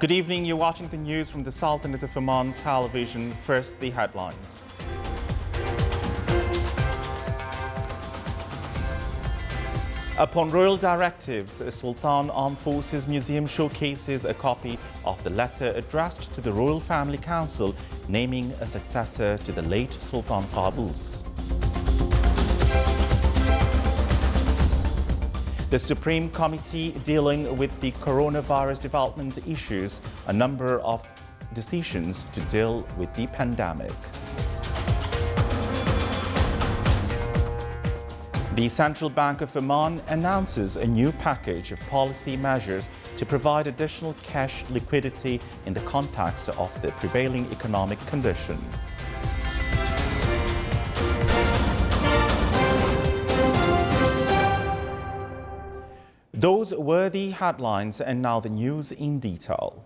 Good evening, you're watching the news from the Sultanate of Oman television. First, the headlines. Upon royal directives, Sultan Armed Forces Museum showcases a copy of the letter addressed to the Royal Family Council, naming a successor to the late Sultan Qaboos. The Supreme Committee dealing with the coronavirus development issues a number of decisions to deal with the pandemic. The Central Bank of Oman announces a new package of policy measures to provide additional cash liquidity in the context of the prevailing economic condition. Those were the headlines, and now the news in detail.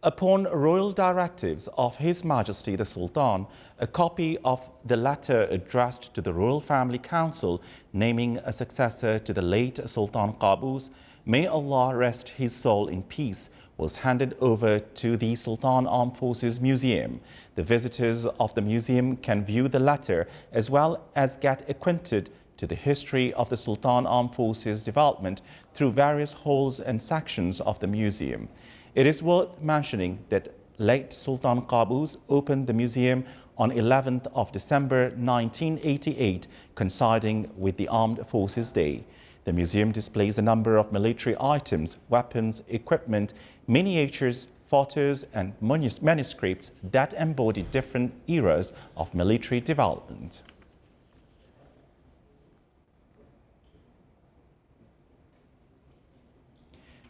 Upon royal directives of His Majesty the Sultan, a copy of the letter addressed to the Royal Family Council naming a successor to the late Sultan Qaboos, may Allah rest his soul in peace, was handed over to the Sultan Armed Forces Museum. The visitors of the museum can view the letter as well as get acquainted to the history of the Sultan Armed Forces development through various halls and sections of the museum. It is worth mentioning that late Sultan Qaboos opened the museum on 11th of December 1988, coinciding with the Armed Forces Day. The museum displays a number of military items, weapons, equipment, miniatures, photos and manuscripts that embody different eras of military development.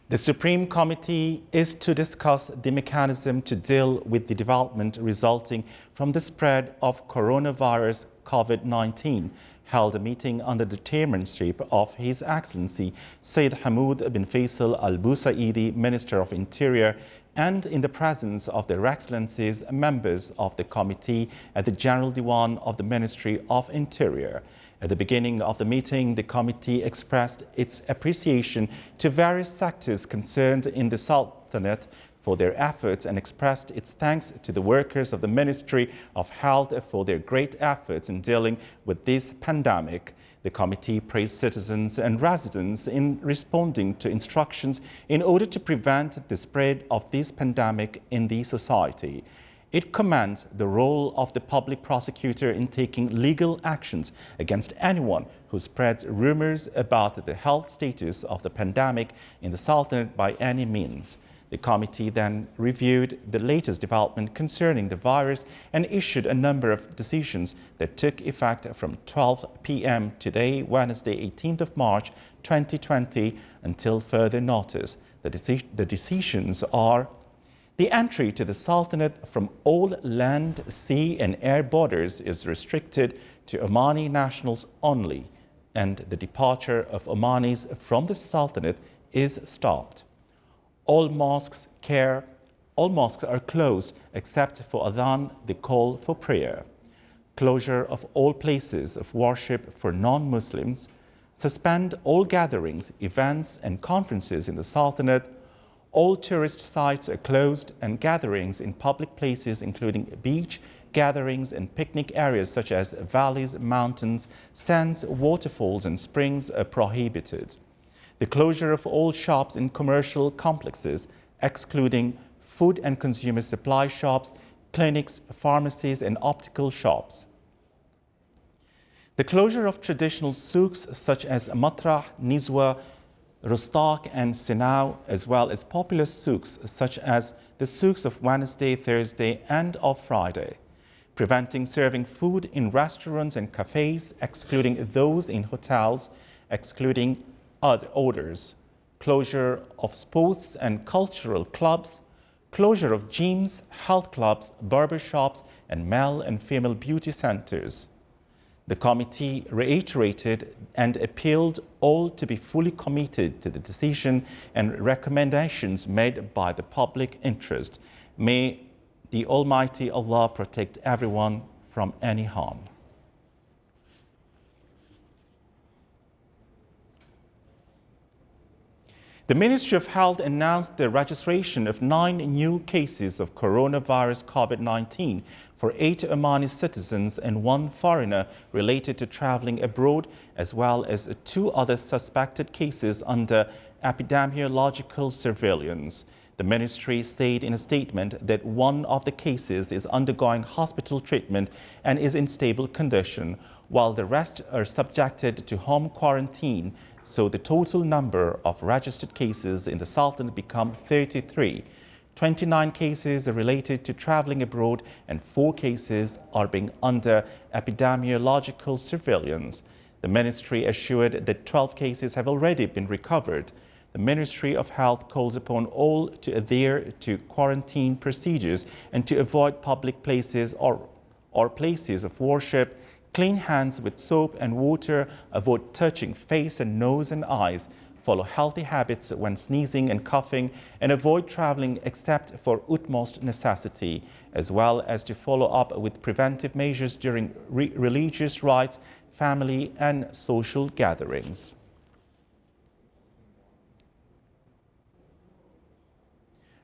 The Supreme Committee is to discuss the mechanism to deal with the development resulting from the spread of coronavirus COVID-19, held a meeting under the chairmanship of His Excellency Sayyid Hamoud bin Faisal Al Busaidi, Minister of Interior, and in the presence of Their Excellencies, members of the committee at the General Diwan of the Ministry of Interior. At the beginning of the meeting, the committee expressed its appreciation to various sectors concerned in the Sultanate for their efforts and expressed its thanks to the workers of the Ministry of Health for their great efforts in dealing with this pandemic. The committee praised citizens and residents in responding to instructions in order to prevent the spread of this pandemic in the society. It commends the role of the public prosecutor in taking legal actions against anyone who spreads rumors about the health status of the pandemic in the Sultanate by any means. The committee then reviewed the latest development concerning the virus and issued a number of decisions that took effect from 12 p.m. today, Wednesday, 18th of March 2020, until further notice. The decisions are: the entry to the Sultanate from all land, sea and air borders is restricted to Omani nationals only, and the departure of Omanis from the Sultanate is stopped. All mosques are closed except for Adhan, the call for prayer. Closure of all places of worship for non-Muslims. Suspend all gatherings, events and conferences in the Sultanate. All tourist sites are closed and gatherings in public places, including beach gatherings and picnic areas such as valleys, mountains, sands, waterfalls and springs are prohibited. The closure of all shops in commercial complexes, excluding food and consumer supply shops, clinics, pharmacies and optical shops. The closure of traditional souks such as Matrah, Nizwa, Rostak and Sinau, as well as popular souks such as the souks of Wednesday, Thursday and of Friday. Preventing serving food in restaurants and cafes, excluding those in hotels, excluding other orders. Closure of sports and cultural clubs. Closure of gyms, health clubs, barber shops and male and female beauty centers. The committee reiterated and appealed all to be fully committed to the decision and recommendations made by the public interest. May the Almighty Allah protect everyone from any harm. The Ministry of Health announced the registration of 9 new cases of coronavirus COVID-19 for 8 Omani citizens and 1 foreigner related to traveling abroad, as well as 2 other suspected cases under epidemiological surveillance. The ministry said in a statement that 1 of the cases is undergoing hospital treatment and is in stable condition, while the rest are subjected to home quarantine. So the total number of registered cases in the Sultanate become 33. 29 cases are related to traveling abroad and 4 cases are being under epidemiological surveillance. The ministry assured that 12 cases have already been recovered. The Ministry of Health calls upon all to adhere to quarantine procedures and to avoid public places or places of worship. Clean hands with soap and water, avoid touching face and nose and eyes, follow healthy habits when sneezing and coughing, and avoid traveling except for utmost necessity, as well as to follow up with preventive measures during religious rites, family and social gatherings.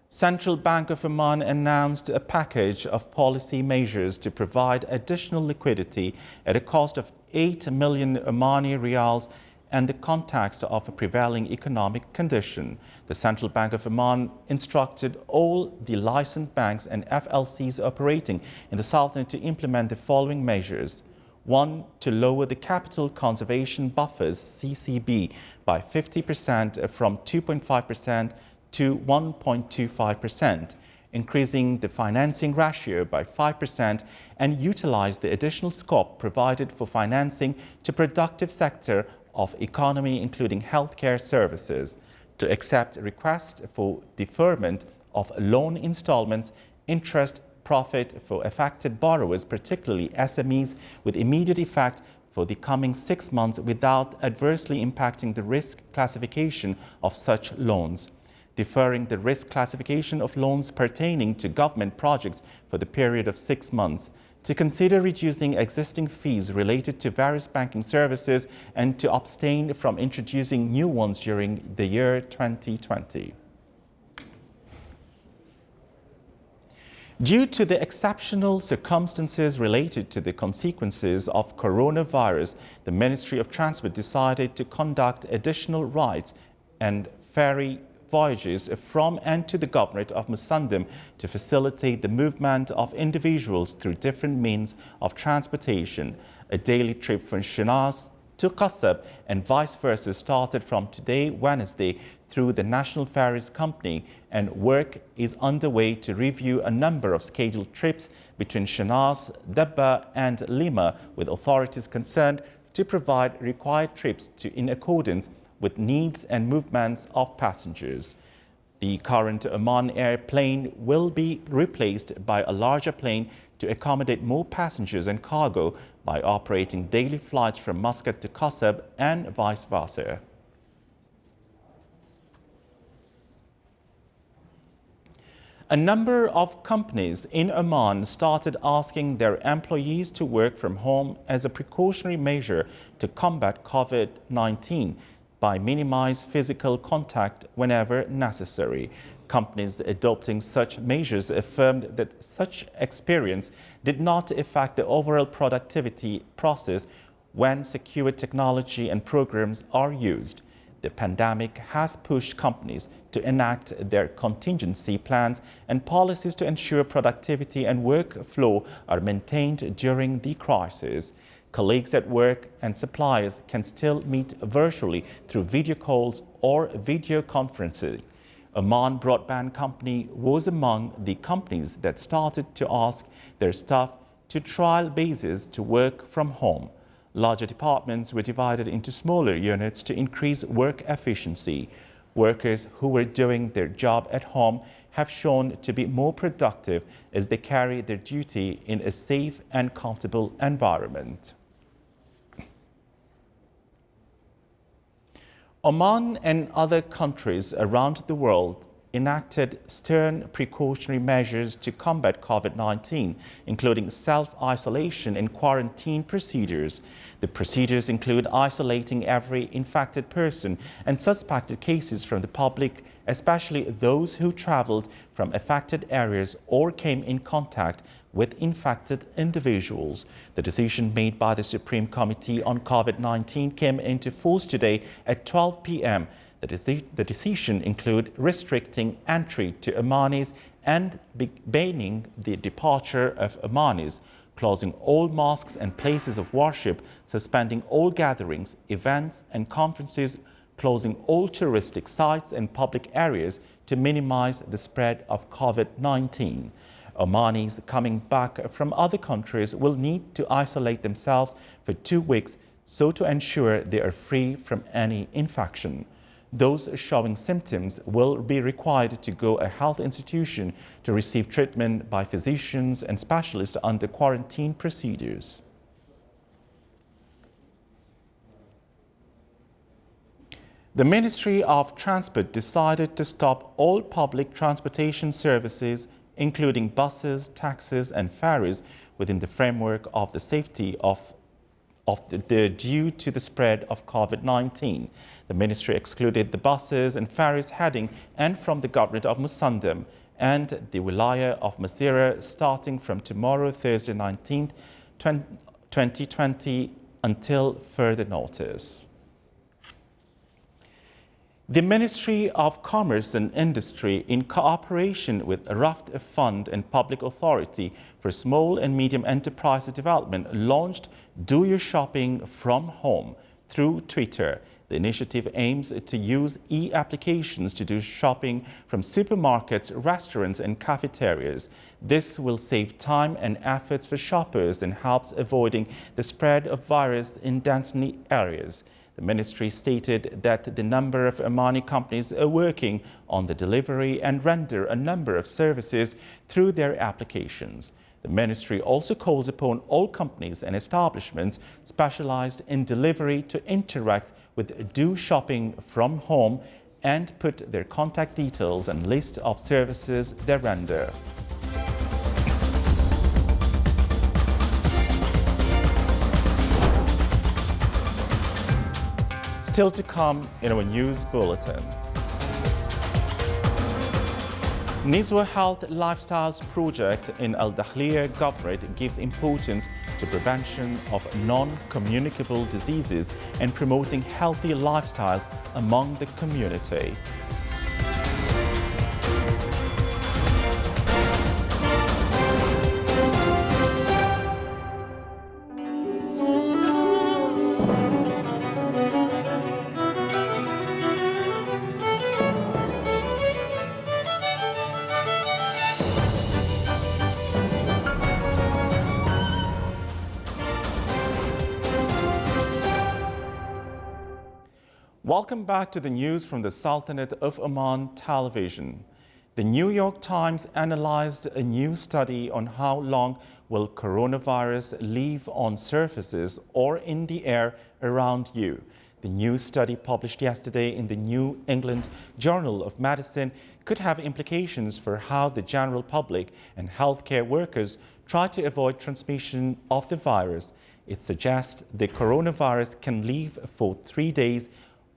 Central Bank of Oman announced a package of policy measures to provide additional liquidity at a cost of 8 million Omani riyals and the context of a prevailing economic condition. The Central Bank of Oman instructed all the licensed banks and FLCs operating in the Sultanate to implement the following measures. 1. To lower the capital conservation buffers (CCB) by 50% from 2.5% to 1.25%, increasing the financing ratio by 5% and utilize the additional scope provided for financing to productive sector of economy, including healthcare services, to accept requests for deferment of loan installments, interest, profit for affected borrowers, particularly SMEs, with immediate effect for the coming 6 months without adversely impacting the risk classification of such loans. Deferring the risk classification of loans pertaining to government projects for the period of 6 months, to consider reducing existing fees related to various banking services and to abstain from introducing new ones during the year 2020. Due to the exceptional circumstances related to the consequences of coronavirus, the Ministry of Transport decided to conduct additional rides and ferry voyages from and to the Governorate of Musandam to facilitate the movement of individuals through different means of transportation. A daily trip from Shinas to Qasab and vice versa started from today, Wednesday, through the National Ferries Company, and work is underway to review a number of scheduled trips between Shinas, Dabba and Lima, with authorities concerned to provide required trips in accordance with needs and movements of passengers. The current Oman airplane will be replaced by a larger plane to accommodate more passengers and cargo by operating daily flights from Muscat to Qasab and vice versa. A number of companies in Oman started asking their employees to work from home as a precautionary measure to combat COVID-19 by minimize physical contact whenever necessary. Companies adopting such measures affirmed that such experience did not affect the overall productivity process when secure technology and programs are used. The pandemic has pushed companies to enact their contingency plans and policies to ensure productivity and workflow are maintained during the crisis. Colleagues at work and suppliers can still meet virtually through video calls or video conferencing. Oman Broadband Company was among the companies that started to ask their staff to trial basis to work from home. Larger departments were divided into smaller units to increase work efficiency. Workers who were doing their job at home have shown to be more productive as they carry their duty in a safe and comfortable environment. Oman and other countries around the world enacted stern precautionary measures to combat COVID-19, including self-isolation and quarantine procedures. The procedures include isolating every infected person and suspected cases from the public, especially those who traveled from affected areas or came in contact with infected individuals. The decision made by the Supreme Committee on COVID-19 came into force today at 12 p.m. The decision include restricting entry to Omanis and banning the departure of Omanis, closing all mosques and places of worship, suspending all gatherings, events and conferences, closing all touristic sites and public areas to minimize the spread of COVID-19. Omanis coming back from other countries will need to isolate themselves for 2 weeks so to ensure they are free from any infection. Those showing symptoms will be required to go to a health institution to receive treatment by physicians and specialists under quarantine procedures. The Ministry of Transport decided to stop all public transportation services, including buses, taxis and ferries, within the framework of the safety due to the spread of COVID-19. The ministry excluded the buses and ferries heading and from the government of Musandam and the Wilaya of Masira starting from tomorrow, Thursday 19th, 2020 until further notice. The Ministry of Commerce and Industry, in cooperation with Raft Fund and Public Authority for Small and Medium Enterprise Development, launched Do Your Shopping from Home through Twitter. The initiative aims to use e-applications to do shopping from supermarkets, restaurants and cafeterias. This will save time and efforts for shoppers and helps avoiding the spread of virus in densely areas. The ministry stated that the number of Omani companies are working on the delivery and render a number of services through their applications. The ministry also calls upon all companies and establishments specialized in delivery to interact with Do Shopping from Home and put their contact details and list of services they render. Still to come in our news bulletin. Nizwa Health Lifestyles project in Al Dakhliya Governorate gives importance to prevention of non-communicable diseases and promoting healthy lifestyles among the community. Welcome back to the news from the Sultanate of Oman television. The New York Times analyzed a new study on how long will coronavirus live on surfaces or in the air around you. The new study published yesterday in the New England Journal of Medicine could have implications for how the general public and healthcare workers try to avoid transmission of the virus. It suggests the coronavirus can live for 3 days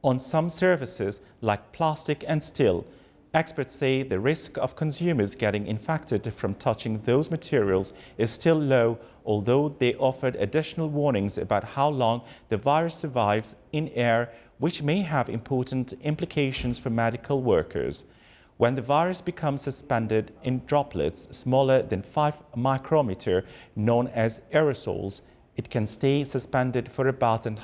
on some surfaces like plastic and steel. Experts say the risk of consumers getting infected from touching those materials is still low, although they offered additional warnings about how long the virus survives in air, which may have important implications for medical workers. When the virus becomes suspended in droplets smaller than 5 micrometer, known as aerosols, it can stay suspended for about an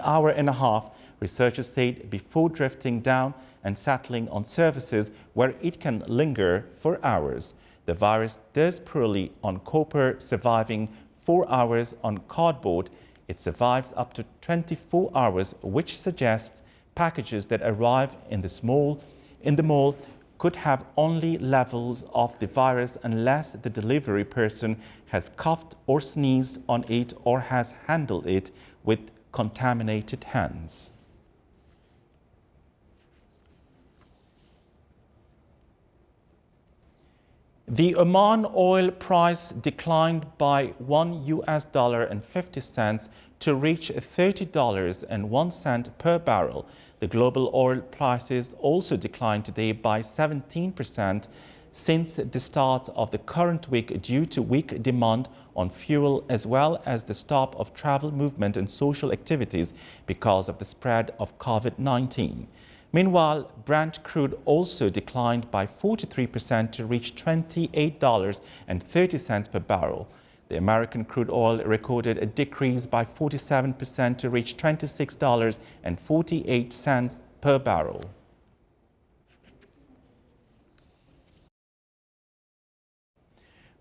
hour and a half, researchers said, before drifting down and settling on surfaces where it can linger for hours. The virus does poorly on copper, surviving 4 hours on cardboard. It survives up to 24 hours, which suggests packages that arrive in the mall could have only levels of the virus unless the delivery person has coughed or sneezed on it or has handled it with contaminated hands. The Oman oil price declined by $1.50 to reach $30.01 per barrel. The global oil prices also declined today by 17% since the start of the current week due to weak demand on fuel as well as the stop of travel movement and social activities because of the spread of COVID-19. Meanwhile, Brent crude also declined by 43% to reach $28.30 per barrel. The American crude oil recorded a decrease by 47% to reach $26.48 per barrel.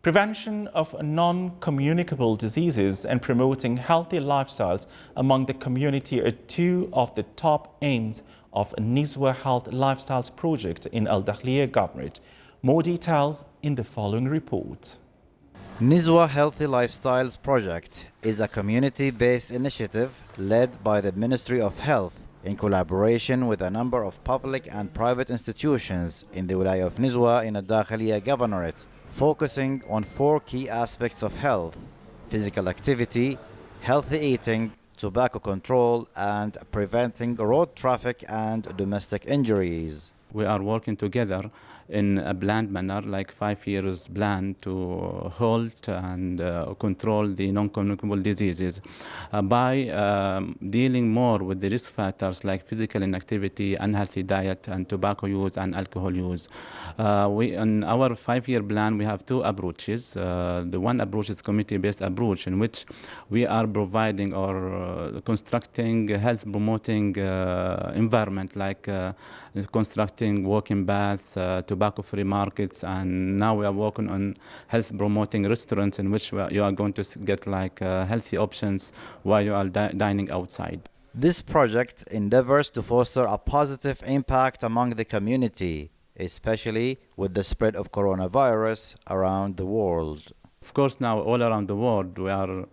Prevention of non-communicable diseases and promoting healthy lifestyles among the community are two of the top aims of Nizwa Health Lifestyles Project in Al Dakhliya Governorate. More details in the following report. Nizwa Healthy Lifestyles Project is a community-based initiative led by the Ministry of Health in collaboration with a number of public and private institutions in the Wilaya of Nizwa in Al Dakhliya Governorate, focusing on 4 key aspects of health: physical activity, healthy eating, tobacco control, and preventing road traffic and domestic injuries. We are working together in a planned manner, like 5 years plan to halt and control the non-communicable diseases by dealing more with the risk factors like physical inactivity, unhealthy diet, and tobacco use and alcohol use. In our 5-year plan, we have 2 approaches. The one approach is community-based approach, in which we are providing or constructing a health-promoting environment, like constructing walking paths, tobacco-free markets, and now we are working on health-promoting restaurants in which you are going to get like healthy options while you are dining outside. This project endeavors to foster a positive impact among the community, especially with the spread of coronavirus around the world. Of course, now all around the world we are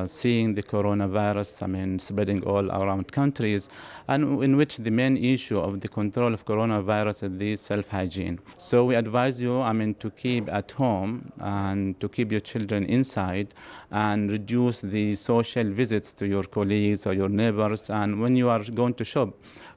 seeing the coronavirus, spreading all around countries, and in which the main issue of the control of coronavirus is the self-hygiene. So we advise you, to keep at home and to keep your children inside and reduce the social visits to your colleagues or your neighbors. And when you are going to shop,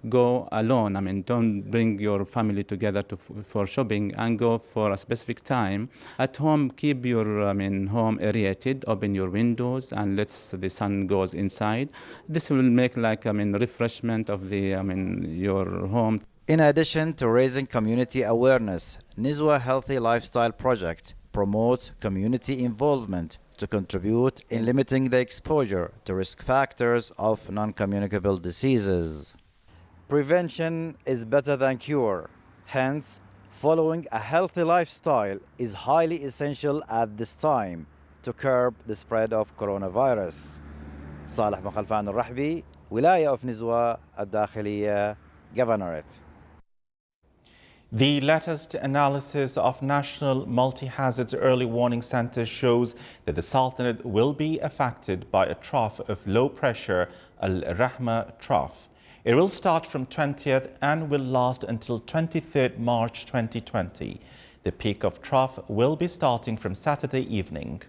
go alone. Don't bring your family together for shopping, and go for a specific time. At home, keep your home aerated, open your windows and let the sun goes inside. This will make like refreshment of the your home. In addition to raising community awareness, Nizwa Healthy Lifestyle Project promotes community involvement to contribute in limiting the exposure to risk factors of non-communicable diseases. Prevention is better than cure. Hence, following a healthy lifestyle is highly essential at this time to curb the spread of coronavirus. صالح بن خلفان الرحبي, Wilaya of Nizwa, الداخلية, Governorate. The latest analysis of National Multi-Hazards Early Warning Center shows that the Sultanate will be affected by a trough of low pressure, Al Rahma trough. It will start from 20th and will last until 23rd March 2020. The peak of trough will be starting from Saturday evening.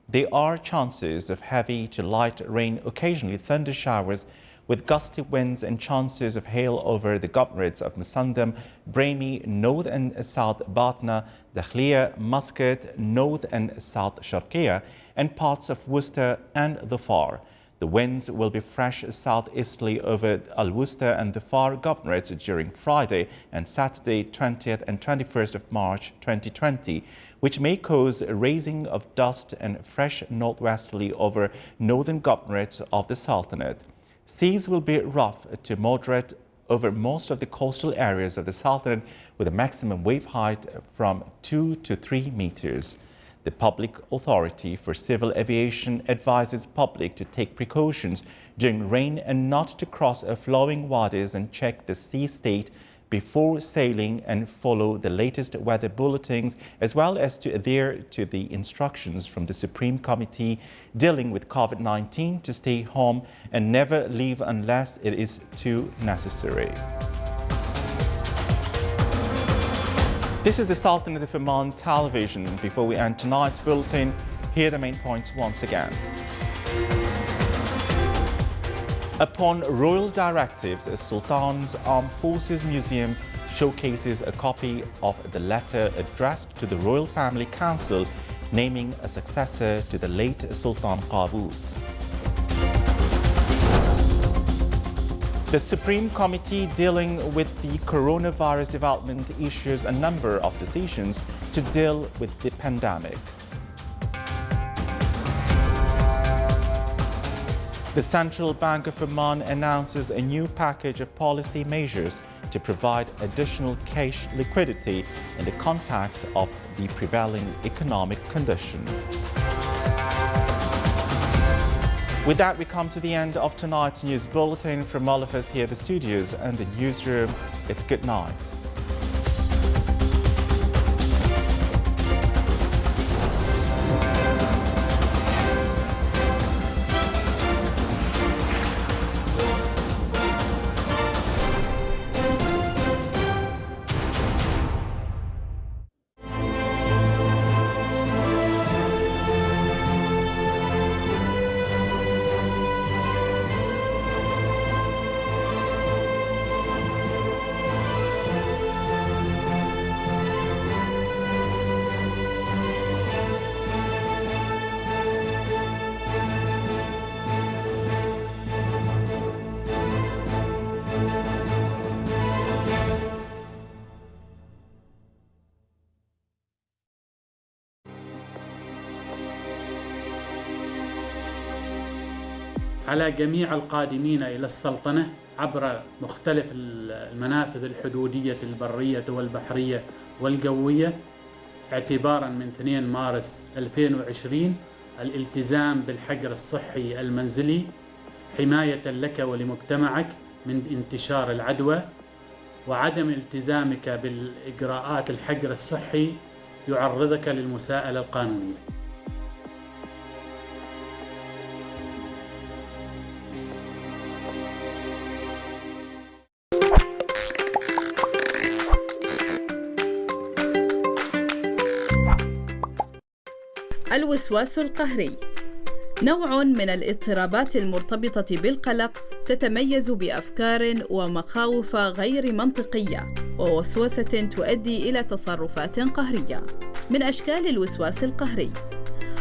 There are chances of heavy to light rain, occasionally thunder showers, with gusty winds and chances of hail over the governorates of Musandam, Brahmi, North and South Batna, Dakhliya, Muscat, North and South Sharqiya, and parts of Worcester and the Far. The winds will be fresh southeasterly over Al-Worcester and the Far governorates during Friday and Saturday 20th and 21st of March 2020, which may cause a raising of dust and fresh northwesterly over northern governorates of the Sultanate. Seas will be rough to moderate over most of the coastal areas of the Sultanate, with a maximum wave height from 2 to 3 meters. The Public Authority for Civil Aviation advises public to take precautions during rain and not to cross flowing waters and check the sea state before sailing, and follow the latest weather bulletins, as well as to adhere to the instructions from the Supreme Committee dealing with COVID-19 to stay home and never leave unless it is too necessary. This is the Sultanate of Oman television. Before we end tonight's bulletin, here are the main points once again. Upon royal directives, Sultan's Armed Forces Museum showcases a copy of the letter addressed to the Royal Family Council naming a successor to the late Sultan Qaboos. The Supreme Committee dealing with the coronavirus development issues a number of decisions to deal with the pandemic. The Central Bank of Oman announces a new package of policy measures to provide additional cash liquidity in the context of the prevailing economic condition. With that, we come to the end of tonight's news bulletin. From all of us here at the studios and the newsroom, it's good night. على جميع القادمين إلى السلطنة عبر مختلف المنافذ الحدودية البرية والبحرية والجوية اعتباراً من 2 مارس 2020 الالتزام بالحجر الصحي المنزلي حماية لك ولمجتمعك من انتشار العدوى، وعدم التزامك بالإجراءات الحجر الصحي يعرضك للمساءلة القانونية. الوسواس القهري نوع من الاضطرابات المرتبطة بالقلق تتميز بأفكار ومخاوف غير منطقية ووسوسة تؤدي إلى تصرفات قهرية. من أشكال الوسواس القهري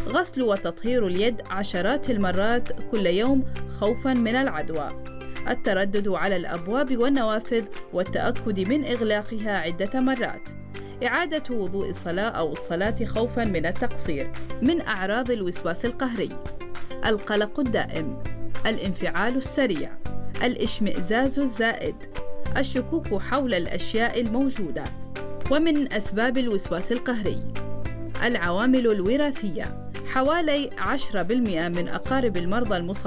غسل وتطهير اليد عشرات المرات كل يوم خوفاً من العدوى، التردد على الأبواب والنوافذ والتأكد من إغلاقها عدة مرات، إعادة وضوء الصلاة أو الصلاة خوفاً من التقصير. من أعراض الوسواس القهري القلق الدائم، الانفعال السريع، الاشمئزاز الزائد، الشكوك حول الأشياء الموجودة. ومن أسباب الوسواس القهري العوامل الوراثية، حوالي 10% من أقارب المرضى المصابين